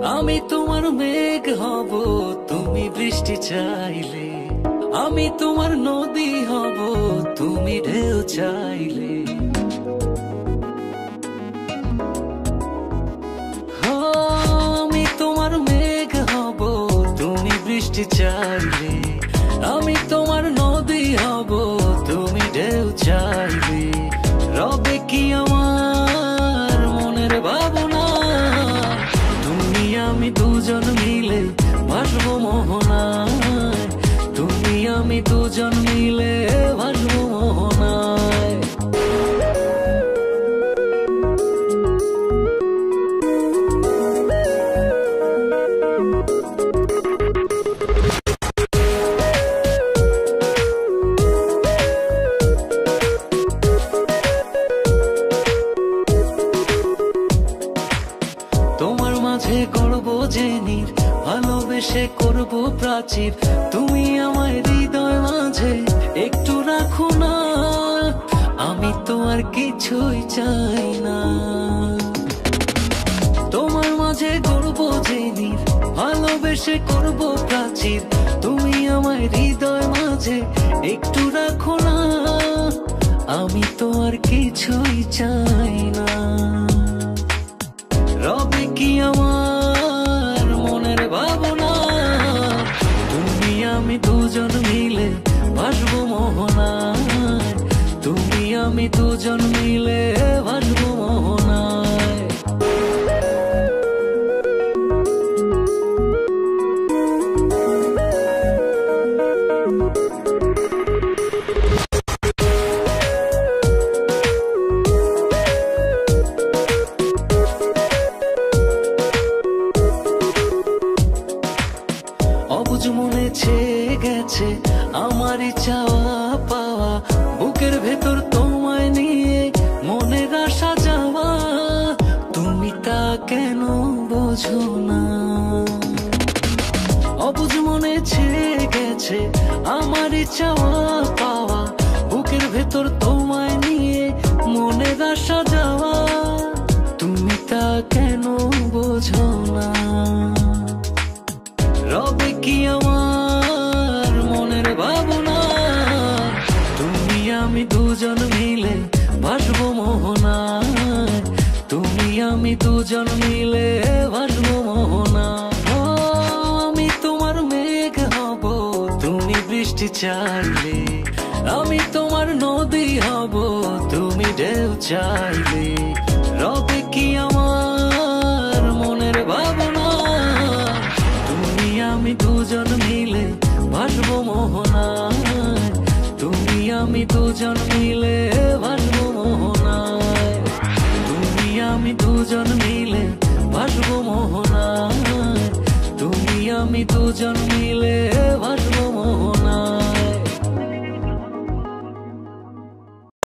আমি তোমার মেঘ হব, তুমি বৃষ্টি চাইলে। আমি তোমার নদী হব, তুমি ঢেউ চাইলে। আমি তোমার মেঘ হব, তুমি বৃষ্টি চাইলে। আমি তোমার নদী হব, তুমি ঢেউ চাইলে। রবে কি আমার মনের ভাবনা, তুমি আমি দুজন মিলে ভাসবো মোহনায়। তুমি আমি দুজন মিলে ভাসবো মোহনায়। তোমার মাঝে গড়বো জেনির, ভালোবেসে করবো প্রাচীর। তুমি আমার হৃদয় মাঝে একটু রাখো না, আমি তো আর কিছুই চাই না। তোমার মাঝে গড়বো জেনির, ভালোবেসে করবো প্রাচীর। তুমি আমার হৃদয় মাঝে একটু রাখো না, আমি তো আর কিছুই চাই না। রবে কি আমার মনের ভাবনা, তুমি আমি দুজন মিলে ভাসবো মোহনায়। তুমি আমি দুজন মিলে ভাসবো মোহনায়। অবুঝ মনে ছেয়ে গেছে আমারই চাওয়া পাওয়া, বুকের ভেতর তোমায় নিয়ে মনের আশা যাওয়া। তুমি তা কেন বোঝো না? অবুঝ মনে ছেয়ে গেছে আমারই চাওয়া পাওয়া, বুকের ভেতর তোমায় নিয়ে মনের আশা যাওয়া। তুমি তা কেন বোঝো না? রবে কি আমার মনের ভাবনা, তুমি আমি দুজন মিলে ভাসবো মোহনায়। তুমি আমি দুজন মিলে ভাসবো মোহনায়। আমি তোমার মেঘ হব, তুমি বৃষ্টি চাইলে। আমি তোমার নদী হব, তুমি ঢেউ চাইলে। রবে কি আমার মনের ভাবনা, তুমি আমি দুজন মিলে ভাসবো মোহনায়। তুমি আমি দুজন মিলে ভাসবো মোহনায়। তুমি আমি দুজন মিলে ভাসবো মোহনায়। তুমি আমি দুজন মিলে ভাসবো